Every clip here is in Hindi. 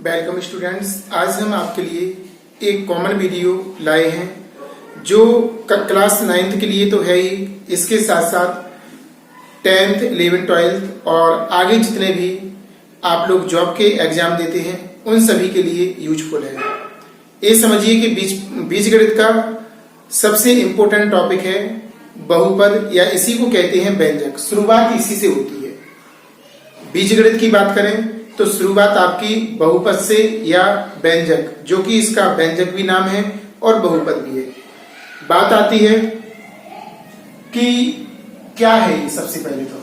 Welcome students. आज हम आपके लिए एक कॉमन वीडियो लाए हैं जो क्लास 9th के लिए तो है ही, इसके साथ साथ 10th, 11th, 12th और आगे जितने भी आप लोग जॉब के एग्जाम देते हैं उन सभी के लिए यूजफुल है। ये समझिए कि बीजगणित का सबसे इम्पोर्टेंट टॉपिक है बहुपद, या इसी को कहते हैं व्यंजक। शुरुआत इसी से होती है। बीजगणित की बात करें तो शुरुआत आपकी बहुपद से या व्यंजक, जो कि इसका व्यंजक भी नाम है और बहुपद भी है। बात आती है कि क्या है ये, सबसे पहले तो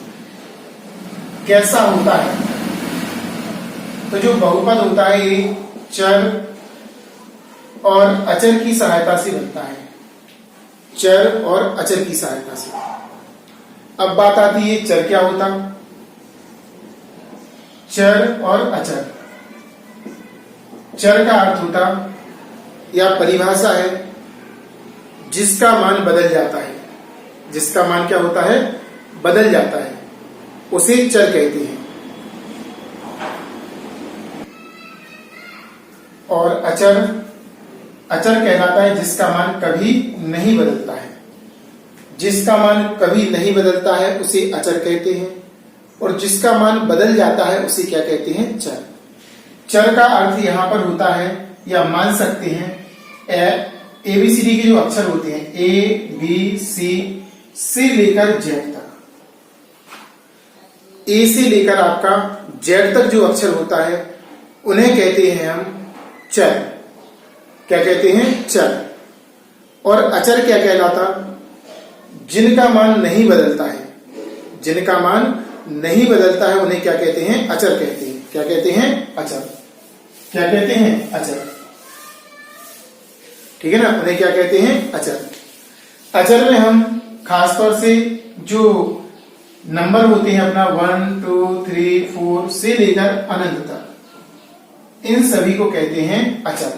कैसा होता है। तो जो बहुपद होता है ये चर और अचर की सहायता से बनता है, चर और अचर की सहायता से। अब बात आती है चर क्या होता। चर और अचर, चर का अर्थ होता या परिभाषा है जिसका मान बदल जाता है। जिसका मान क्या होता है, बदल जाता है, उसे चर कहते हैं। और अचर, अचर कहलाता है जिसका मान कभी नहीं बदलता है। जिसका मान कभी नहीं बदलता है उसे अचर कहते हैं, और जिसका मान बदल जाता है उसे क्या कहते हैं, चर। चर का अर्थ यहां पर होता है, या मान सकते हैं ABCD के जो अक्षर होते हैं ABC से लेकर Z तक, A से लेकर आपका Z तक जो अक्षर होता है उन्हें कहते हैं हम चर। क्या कहते हैं, चर। और अचर क्या कहलाता, जिनका मान नहीं बदलता है। जिनका मान नहीं बदलता है उन्हें क्या कहते हैं, अचर कहते हैं। क्या कहते हैं, अचर। क्या कहते हैं, अचर। ठीक है ना, उन्हें क्या कहते हैं, अचर। अचर में हम खासतौर से जो नंबर होते हैं अपना 1, 2, 3, 4 से लेकर अनंत तक, इन सभी को कहते हैं अचर।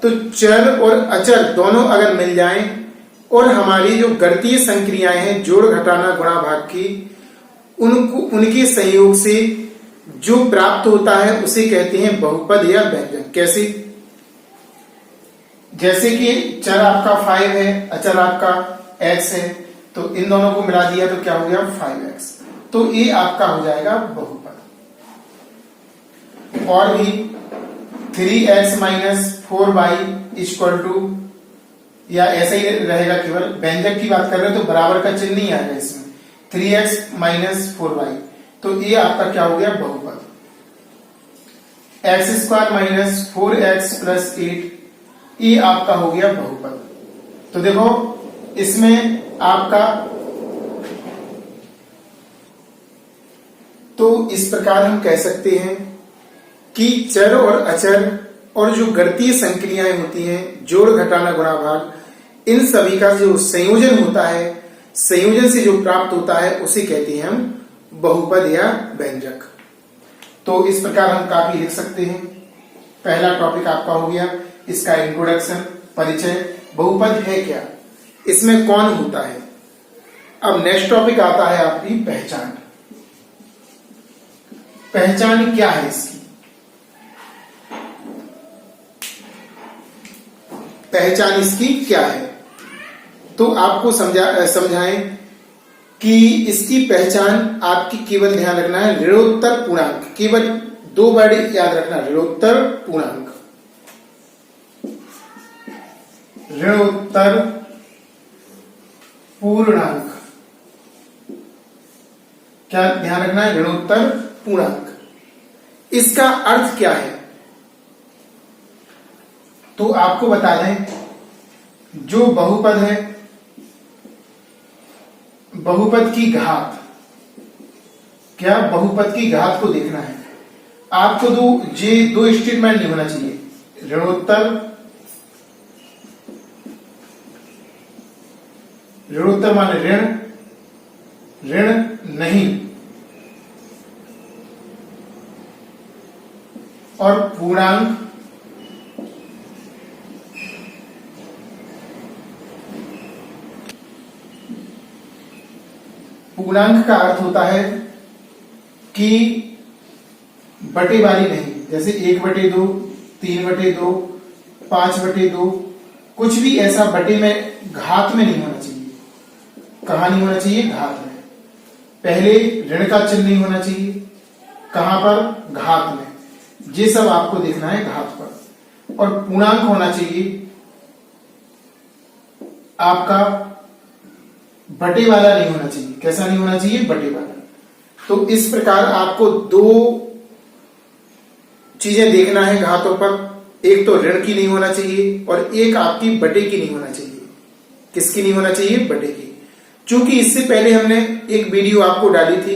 तो चर और अचर दोनों अगर मिल जाएं और हमारी जो गणितीय संक्रियाएं हैं जोड़ घटाना गुणा भाग की, उनके संयोग से जो प्राप्त होता है उसे कहते हैं बहुपद या व्यंजक। कैसे, जैसे कि चर आपका 5 है, अचर आपका x है, तो इन दोनों को मिला दिया तो क्या हो गया 5x, तो ये आपका हो जाएगा बहुपद। और भी 3x minus 4y equal to, या ऐसा ही रहेगा, केवल व्यंजक की बात कर रहे हो तो बराबर का चिन्ह नहीं आएगा इसमें, 3x माइनस 4y, तो ये आपका क्या हो गया, बहुपद। x square minus 4x plus 8, ये आपका हो गया बहुपद। तो देखो इसमें आपका, तो इस प्रकार हम कह सकते हैं कि चर और अचर और जो गणितीय संक्रियाएं होती हैं जोड़ घटाना गुणा भाग, इन सभी का जो संयोजन होता है, संयोजन से जो प्राप्त होता है उसे कहते हैं हम बहुपद या व्यंजक। तो इस प्रकार हम काफी लिख सकते हैं। पहला टॉपिक आपका हो गया इसका इंट्रोडक्शन, परिचय, बहुपद है क्या, इसमें कौन होता है। अब नेक्स्ट टॉपिक आता है आपकी पहचान। पहचान क्या है इसकी, पहचान इसकी क्या है, तो आपको समझाएं कि इसकी पहचान आपकी केवल ध्यान रखना है ऋणोत्तर पूर्णांक। केवल 2 वर्ड याद रखना, ऋणोत्तर पूर्णांक। ऋणोत्तर पूर्णांक, क्या ध्यान रखना है, ऋणोत्तर पूर्णांक। इसका अर्थ क्या है, तो आपको बता दें, जो बहुपद है, बहुपद की घात, क्या बहुपद की घात को देखना है आपको। दो स्टेटमेंट नहीं होना चाहिए, ऋणोत्तर, ऋणोत्तर माने ऋण, ऋण नहीं, और पूर्णांक, पूर्णांक का अर्थ होता है कि बटेवाली नहीं, जैसे 1/2, 3/2, 5/2, कुछ भी ऐसा बटे में घात में नहीं होना चाहिए। कहां नहीं होना चाहिए? घात में। पहले ऋण का चिन्ह नहीं होना चाहिए। कहां पर? घात में। ये सब आपको देखना है घात पर। और पूर्णांक होना चाहिए आपका बटे वाला नहीं होना चाहिए। कैसा नहीं होना चाहिए? बटे वाला। तो इस प्रकार आपको दो चीजें देखना है घातों पर। एक तो ऋण की नहीं होना चाहिए और एक आपकी बटे की नहीं होना चाहिए। किसकी नहीं होना चाहिए? बटे की। चूंकि इससे पहले हमने एक वीडियो आपको डाली थी,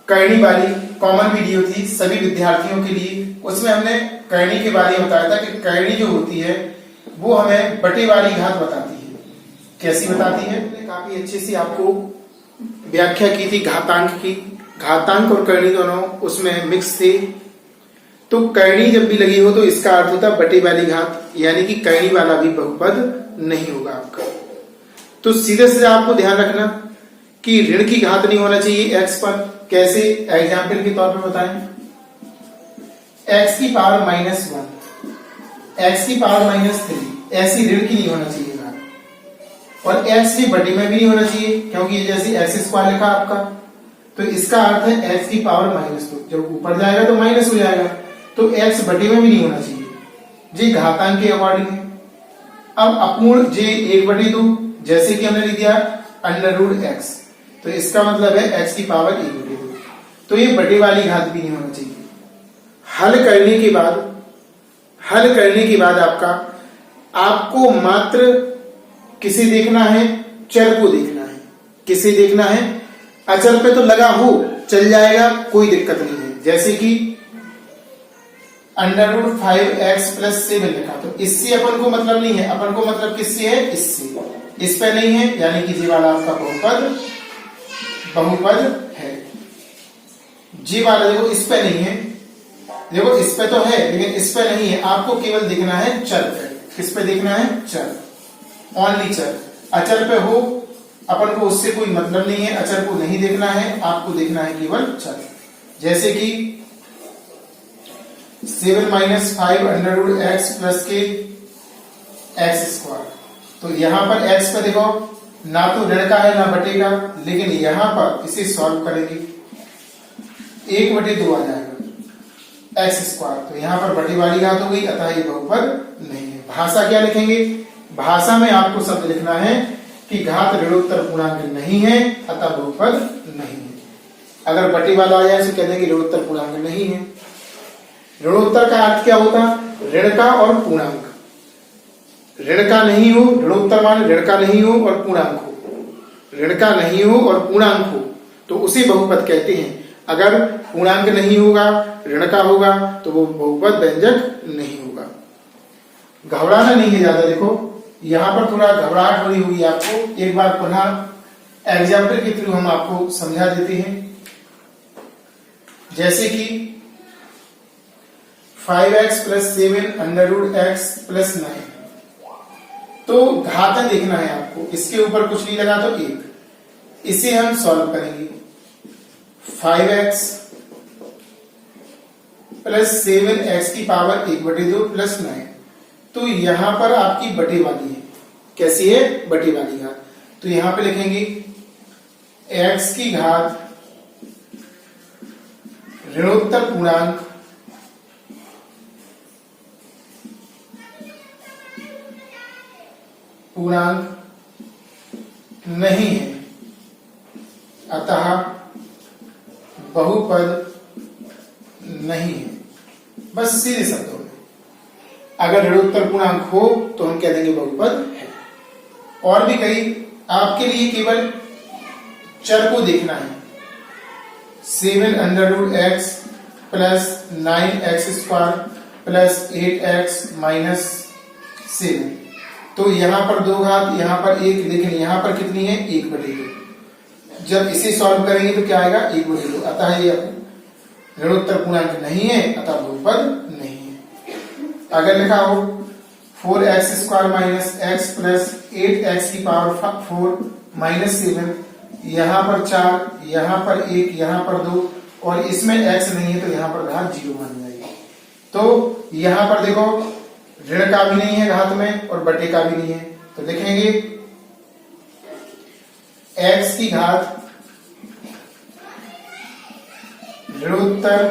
करनी वाली कॉमन वीडियो थी सभी विद्यार्थियों के लिए। उसमें हमने करनी के बारे में बताया था कि करनी जो होती है वो हमें बटे वाली घात बताती है। कैसी बताती है? मैंने काफी अच्छे से आपको व्याख्या की थी घातांक की। घातांक और करनी दोनों उसमें मिक्स थे। तो करनी जब भी लगी हो तो इसका अर्थ होता है बटे वाली घात, यानी कि करनी वाला भी बहुपद नहीं होगा आपका। तो सीधे सीधे आपको ध्यान रखना कि ऋण की घात नहीं होना चाहिए एक्स पर। कैसे? एग्जाम्पल के तौर पर बताएं। x की पावर -1, x की पावर -3, ऐसी ऋण की नहीं होना चाहिए घात। और x की बटे में भी नहीं होना चाहिए, क्योंकि ये जैसे x² लिखा आपका, तो इसका अर्थ है x की पावर -2। जब ऊपर जाएगा तो माइनस हो जाएगा, तो x बटे में भी नहीं होना चाहिए। जी घातांक के अकॉर्डिंग है। अब अपूर्ण जे 1/2, जैसे कि हमने लिख दिया √x, तो इसका मतलब है x की पावर 1/2। तो ये बटे वाली घात भी नहीं होना चाहिए। हल करने के बाद आपको मात्र किसे देखना है? चर को देखना है। किसे देखना है? अचर पे तो लगा हो चल जाएगा, कोई दिक्कत नहीं है। जैसे कि √5x + 7 लिखा, तो इससे अपन को मतलब नहीं है। अपन को मतलब किससे है? इससे। इस पे नहीं है, यानी कि जी वाला आपका बहुपद है। जी वाला देखो इस पे नहीं है, देखो इस पे तो है लेकिन इस पे नहीं है। आपको केवल देखना है चर पे। किस पे देखना है? चर, ओनली चर। अचर पे हो अपन को उससे कोई मतलब नहीं है, अचर को नहीं देखना है, आपको देखना है केवल चर। जैसे कि 7 - 5 √x + के x²। तो यहां पर x पे देखो ना तो ऋण का है ना बटे का, लेकिन यहां पर इसे सॉल्व करेंगे 1/2 आ जाएगा x²। तो यहां पर बटे वाली घात हो गई, अतः ये बहुपद नहीं है। भाषा क्या लिखेंगे? भाषा में आपको शब्द लिखना है कि घात ऋणोत्तर पूर्णांक नहीं है, अतः बहुपद नहीं है। अगर बटे वाला आ जाए तो कह देंगे ऋणोत्तर पूर्णांक नहीं है। ऋणोत्तर का अर्थ क्या होता? ऋण का और पूर्णांक। ऋण का नहीं हो, ऋणोत्तर मान ऋण का नहीं हो और पूर्णांक हो। ऋण का नहीं हो और पूर्णांक हो तो उसे बहुपद कहते हैं। अगर पूर्णांक नहीं होगा, ऋण का होगा, तो वो बहुपद व्यंजक नहीं होगा। घबराना नहीं है ज्यादा। देखो यहां पर थोड़ा घबराहट हो रही होगी आपको, एक बार पुनः एग्जाम्पल के थ्रू हम आपको समझा देते हैं। जैसे कि 5x + 7 √x + 9, तो घात देखना है आपको। इसके ऊपर कुछ नहीं लगा तो 1, इसे हम सॉल्व करेंगे। 5x + 7x की पावर 1/2 + 9, तो यहां पर आपकी बटे वाली है। कैसी है? बटे वाली घात। तो यहां पे लिखेंगे x की घात ऋणोत्तर पूर्णांक नहीं है, अतः बहुपद नहीं है। बस सीधे शब्दों में अगर ऋणोत्तर पूर्णांक हो तो हम कह देंगे बहुपद है। और भी कई आपके लिए केवल चर को देखना है। 7 √x + 9x² + 8x - 7, तो यहां पर 2 घात, यहां पर 1, लेकिन यहां पर कितनी है? 1/2। जब इसे सॉल्व करेंगे तो क्या आएगा? 1/2। अतः ये ऋणोत्तर पूर्णांक नहीं है, अतः बहुपद नहीं है। अगर लिखा हो 4x² - x + 8x की पावर 4 - 7, यहां पर 4, यहां पर 1, यहां पर 2 और इसमें x नहीं है, तो यहां पर घात 0 मान जाएगी। तो यहां पर देखो ऋण का भी नहीं है घात में और बटे का भी नहीं है, तो देखेंगे x की घात ऋणोत्तर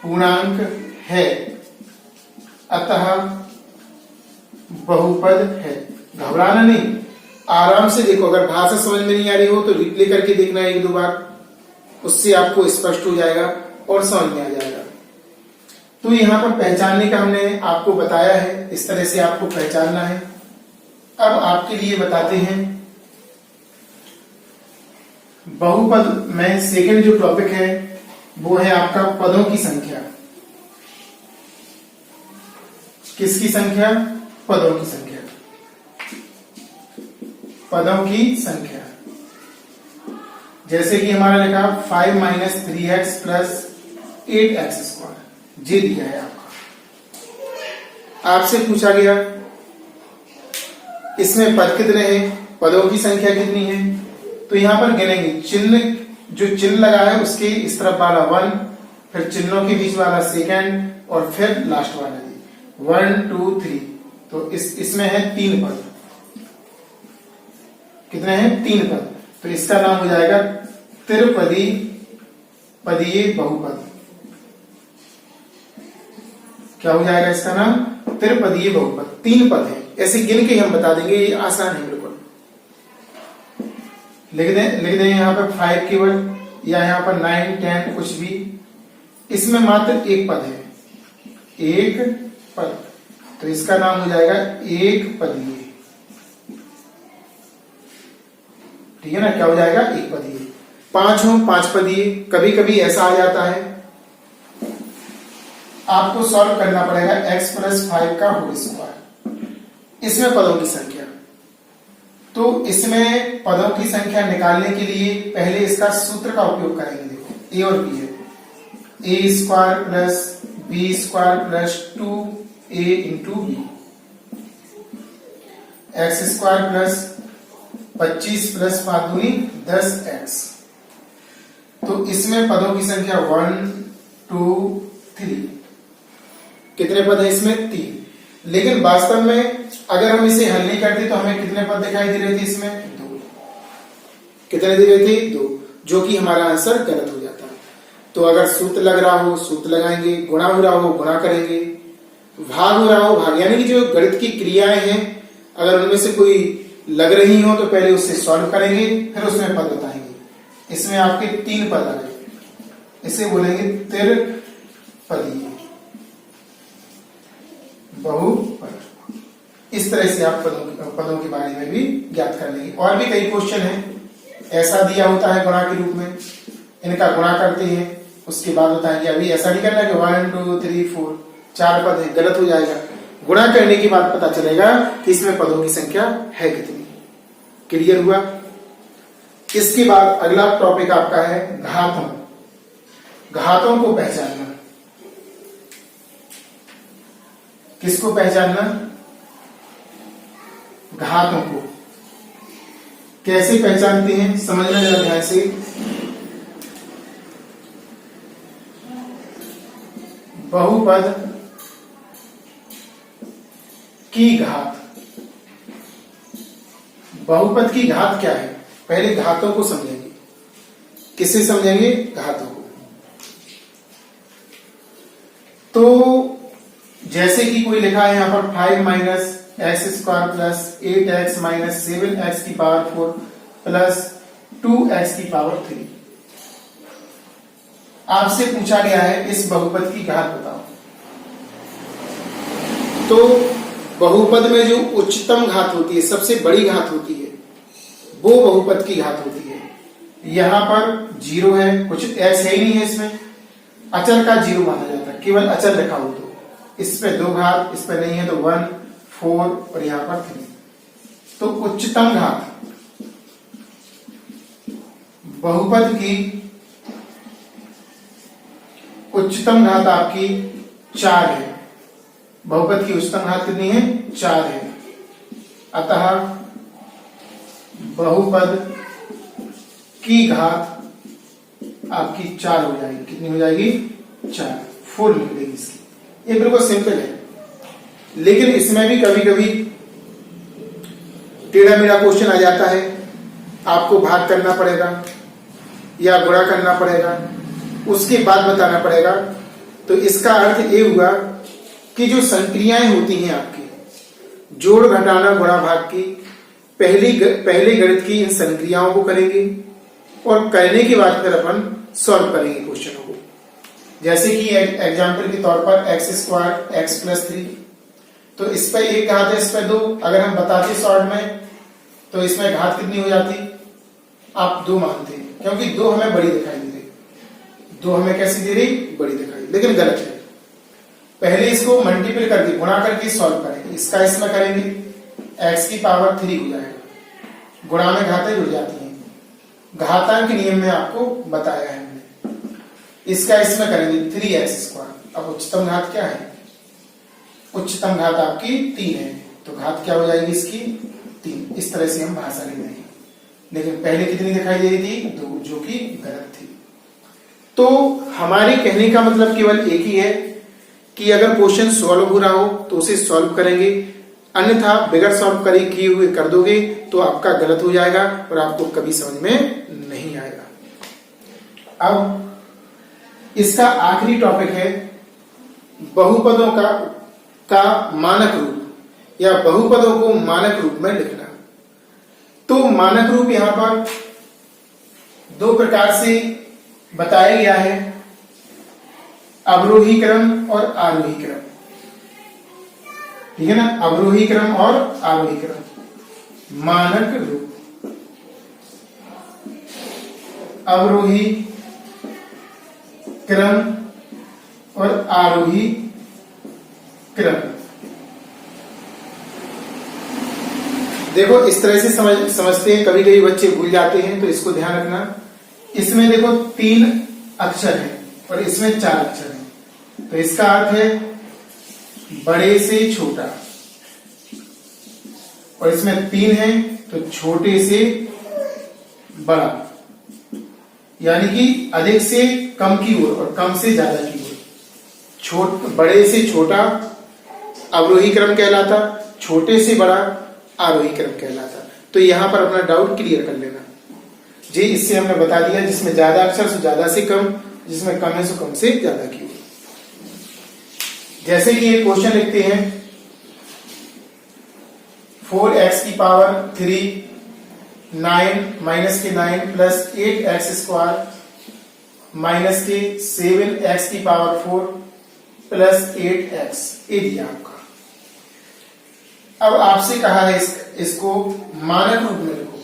पूर्णांक है, अतः बहुपद है। घबराना नहीं, आराम से देखो। अगर भाषा समझ में नहीं आ रही हो तो रिप्ले करके देखना एक दो बार, उससे आपको स्पष्ट हो जाएगा और समझ में आ जाएगा। तो यहां पर पहचानने का हमने आपको बताया है, इस तरह से आपको पहचानना है। अब आपके लिए बताते हैं बहुपद में सेकंड जो टॉपिक है वो है आपका पदों की संख्या। किसकी संख्या? पदों की संख्या। पदों की संख्या जैसे कि हमारा लिखा 5 minus 3x plus 8x square, ये दिया है आपका। आपसे पूछा गया इसमें पद कितने हैं, पदों की संख्या कितनी है, तो यहां पर गिनेंगे। चिन्ह जो चिन्ह लगा है उसके इस तरफ वाला 1, फिर चिन्हों के बीच वाला सेकंड और फिर लास्ट वाला 1 2 3। तो इसमें है 3 पद। कितने हैं? 3 पद। तो इसका नाम हो जाएगा त्रिपदी पदीय बहुपद। क्या हो जाएगा इसका नाम? त्रिपदीय बहुपद। 3 पद है, ऐसे गिन के हम बता देंगे, ये आसान है बिल्कुल। लिख दें यहां पर 5 केवल, या यहां पर 9 10 कुछ भी। इसमें मात्र 1 पद है, 1 पद, तो इसका नाम हो जाएगा एक पदीय। ठीक है ना? क्या हो जाएगा? एक पदीय। 5 हो 5 पदीय। कभी कभी ऐसा आ जाता है, आपको सॉल्व करना पड़ेगा x प्लस 5 का होल स्क्वायर। इसमें पदों की संख्या, तो इसमें पदों की संख्या निकालने के लिए पहले इसका सूत्र का उपयोग करेंगे। देखो a और b है, a square plus b square plus 2a into b, x square plus 25 plus 5 दूनी 10x। तो इसमें पदों की संख्या 1 2 3। कितने पद है इसमें? 3। लेकिन वास्तव में अगर हम इसे हल नहीं करते तो हमें कितने पद दिखाई दे रहे थे इसमें? 2। कितने दे रहे थे? 2, जो कि हमारा आंसर गलत हो जाता है। तो अगर सूत्र लग रहा हो सूत्र लगाएंगे, गुणा हो रहा हो गुणा करेंगे, भाग हो रहा हो भाग, यानी कि जो गणित की क्रियाएं हैं अगर उनमें से कोई लग रही हो तो पहले उससे सॉल्व करेंगे, फिर उसमें पद बताएंगे। इसमें आपके 3 पद आ गए, इसे बोलेंगे त्रिपदीय बहुपद। इस तरह से आप पदों के बारे में भी ज्ञात कर लेंगे। और भी कई क्वेश्चन हैं, ऐसा दिया होता है गुणा के रूप में, इनका गुणा करते हैं, उसके बाद होता है कि अभी ऐसा नहीं करना कि 1 2 3 4 4 पद है, गलत हो जाएगा। गुणा करने के बाद पता चलेगा कि इसमें पदों की संख्या है कितनी। क्लियर हुआ? इसके बाद अगला टॉपिक आपका है घातों। घातों को पहचानना। किसको पहचानना? घातों को। कैसे पहचानते हैं समझना जरा ध्यान से। बहुपद की घात। बहुपद की घात क्या है? पहले घातों को समझेंगे। किससे समझेंगे? घातों को। तो जैसे कि कोई लिखा है यहां पर 5 minus x square plus 8x minus 7x की पावर 4 प्लस 2x की पावर 3। आपसे पूछा गया है इस बहुपद की घात बताओ। तो बहुपद में जो उच्चतम घात होती है, सबसे बड़ी घात होती है, वो बहुपद की घात होती है। यहां पर 0 है, कुछ x है ही नहीं है इसमें, अचर का 0 माना जाता है, केवल अचर लिखा हो तो। इस पे 2 घात, इस पे नहीं है तो 1 4 और यहां पर 3। तो उच्चतम घात बहुपद की उच्चतम घात आपकी 4 है। बहुपद की उच्चतम घात कितनी है? 4 है। अतः बहुपद की घात आपकी 4 हो जाएगी। कितनी हो जाएगी? 4। 4 निकलेगी इसकी। ये बिल्कुल सिंपल है, लेकिन इसमें भी कभी कभी टेढ़ा मेढ़ा क्वेश्चन आ जाता है, आपको भाग करना पड़ेगा या गुणा करना पड़ेगा, उसके बाद बताना पड़ेगा। तो इसका अर्थ ये हुआ कि जो संक्रियाएं होती हैं आपकी, जोड़ घटाना गुणा भाग की, पहले गणित की इन संक्रियाओं को करेंगे और करने के बाद फिर अपन सॉल्व करेंगे क्वेश्चनों को। जैसे कि एग्जाम्पल के तौर पर x² x+3, तो इस पर 1 घात है, इस पर 2, अगर हम बताते शॉर्ट में तो इसमें घात कितनी हो जाती, आप 2 मानते हैं, क्योंकि 2 हमें बड़ी दिखाई दे रही, 2 हमें कैसी दे रही, बड़ी दिखाई, लेकिन गलत है। पहले इसको मल्टीपल करके गुणा करके सॉल्व करेंगे, इसका इसमें करेंगे, x की पावर 3 हो जाएगा, गुणा में घातें जुड़ जाती हैं, घातांक नियम में आपको बताया है हमने। इसका इसमें करेंगे 3x²। अब उच्चतम घात क्या है, उच्चतम घात आपकी 3 है, तो घात क्या हो जाएगी इसकी, 3। इस तरह से हम भाषा लिख देंगे, लेकिन पहले कितनी दिखाई दे रही थी, 2, जो कि गलत थी। तो हमारे कहने का मतलब केवल एक ही है कि अगर क्वेश्चन सॉल्व हो रहा हो तो उसे सॉल्व करेंगे, अन्यथा बगैर सॉल्व करे किए हुए कर दोगे तो आपका गलत हो जाएगा और आपको कभी समझ में नहीं आएगा। अब इसका आखिरी टॉपिक है बहुपदों का मानक रूप या बहुपदों को मानक रूप में लिखना। तो मानक रूप यहां पर 2 प्रकार से बताया गया है, अवरोही क्रम और आरोही क्रम, ठीक है ना, अवरोही क्रम और आरोही क्रम। मानक रूप, अवरोही क्रम और आरोही क्रम। देखो इस तरह से समझते हैं, कभी कभी बच्चे भूल जाते हैं, तो इसको ध्यान रखना। इसमें देखो 3 अक्षर हैं और इसमें 4 अक्षर हैं, तो इसका अर्थ है बड़े से छोटा, और इसमें 3 है तो छोटे से बड़ा, यानी कि अधिक से कम की ओर और कम से ज्यादा की ओर। बड़े से छोटा अवरोही क्रम कहलाता, छोटे से बड़ा आरोही क्रम कहलाता। तो यहां पर अपना डाउट क्लियर कर लेना जी। इससे हमने बता दिया, जिसमें ज्यादा अक्षर से ज्यादा से कम, जिसमें कम है सो कम से ज्यादा की। जैसे कि एक क्वेश्चन लिखते हैं, 4x की पावर 3 9 माइनस के 9 प्लस 8x² माइनस के 7x की पावर 4 प्लस 8x, ये दिया आपका। अब आपसे कहा है इसको मानक रूप में लिखो,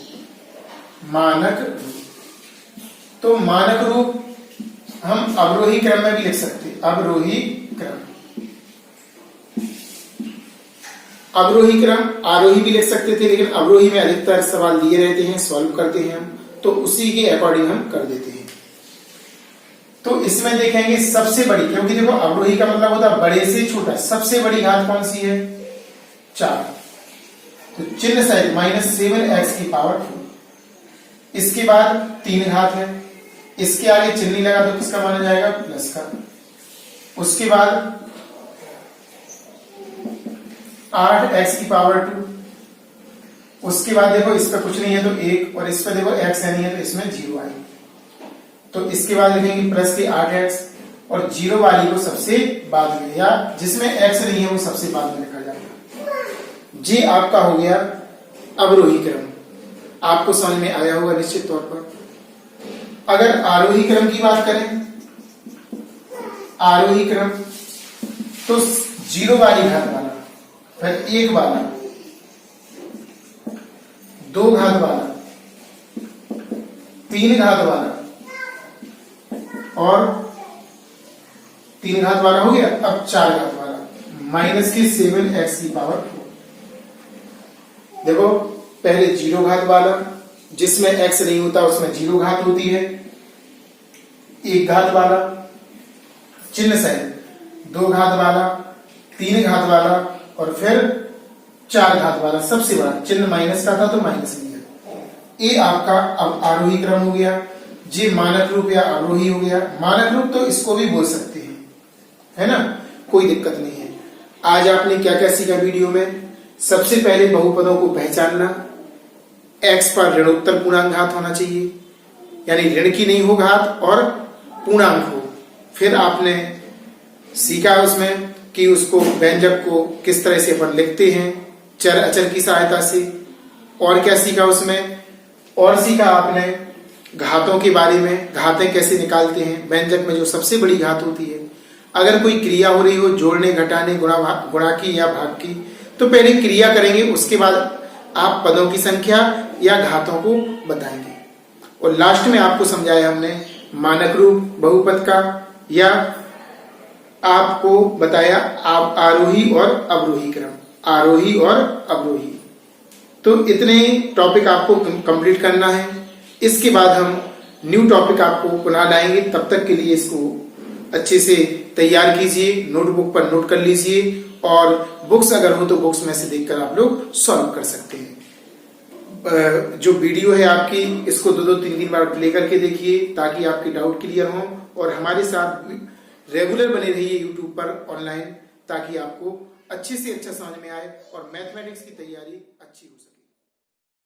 मानक रूप। तो मानक रूप हम अवरोही क्रम में भी लिख सकते हैं, अवरोही क्रम, अवरोही क्रम आरोही भी लिख सकते थे, लेकिन अवरोही में अधिकतर सवाल दिए रहते हैं, सॉल्व करते हैं हम, तो उसी के अकॉर्डिंग हम कर देते हैं। तो इसमें देखेंगे सबसे बड़ी, क्योंकि देखो अवरोही का मतलब होता है बड़े से छोटा, सबसे बड़ी घात कौन सी है, 4, तो चिन्ह सहित -7x की पावर 4। इसके बाद 3 घात है, इसके आगे चिन्ह नहीं लगा तो किसका माना जाएगा, प्लस का। उसके बाद 8x की पावर 2, उसके बाद देखो इस पर कुछ नहीं है तो 1, और इस पर देखो x नहीं है तो इसमें 0 आएगी, तो इसके बाद लिखेंगे प्लस के 8x, और 0 वाली को सबसे बाद में, या जिसमें x नहीं है वो सबसे बाद में लिखा जाएगा। जी आपका हो गया अवरोही क्रम, आपको समझ में आया होगा निश्चित तौर पर। अगर आरोही क्रम की बात करें, आरोही क्रम तो 0 वाली घात वाला, फिर 1 वाला, 2 घात वाला, 3 घात वाला, और 3 घात वाला हो गया। अब 4 घात वाला, माइनस के 7x की पावर 4। देखो पहले 0 घात वाला, जिसमें x नहीं होता उसमें 0 घात होती है, 1 घात वाला, चिन्ह सहित 2 घात वाला, 3 घात वाला, और फिर 4 घात वाला सबसे बड़ा, चिन्ह माइनस का था तो माइनस लिया। ये आपका अब आरोही क्रम हो गया। जी मानक रूप या अवरोही हो गया। मानक रूप तो इसको भी बोल सकते हैं, है ना, कोई दिक्कत नहीं है। आज आपने क्या क्या सीखा वीडियो में? सबसे पहले बहुपदों को पहचानना, x पर ऋणोत्तर पूर्णांक घात होना चाहिए, यानी ऋण की नहीं हो घात और पूर्णांक हो। फिर आपने सीखा उसमें कि उसको व्यंजक को किस तरह से अपन लिखते हैं चर अचर की सहायता से। और क्या सीखा उसमें? और सीखा आपने घातों के बारे में, घातें कैसे निकालते हैं। व्यंजक में जो सबसे बड़ी घात होती है, अगर कोई क्रिया हो रही हो जोड़ने घटाने गुणा की या भाग की, तो पहले क्रिया करेंगे, उसके बाद आप पदों की संख्या या घातों को बताएंगे। और लास्ट में आपको समझाया हमने मानक रूप बहुपद का, या आपको बताया आरोही और अवरोही क्रम, आरोही और अवरोही। तो इतने टॉपिक आपको कंप्लीट करना है। इसके बाद हम न्यू टॉपिक आपको पुनः लाएंगे। तब तक के लिए इसको अच्छे से तैयार कीजिए, नोटबुक पर नोट कर लीजिए, और बुक्स अगर हो तो बुक्स में से देखकर आप लोग सॉल्व कर सकते हैं। जो वीडियो है आपकी, इसको 2-3 बार प्ले करके देखिए ताकि आपके डाउट क्लियर हो, और हमारे साथ रेगुलर बने रहिए यूट्यूब पर ऑनलाइन, ताकि आपको अच्छे से अच्छा समझ में आए और मैथमेटिक्स की तैयारी अच्छी हो सके।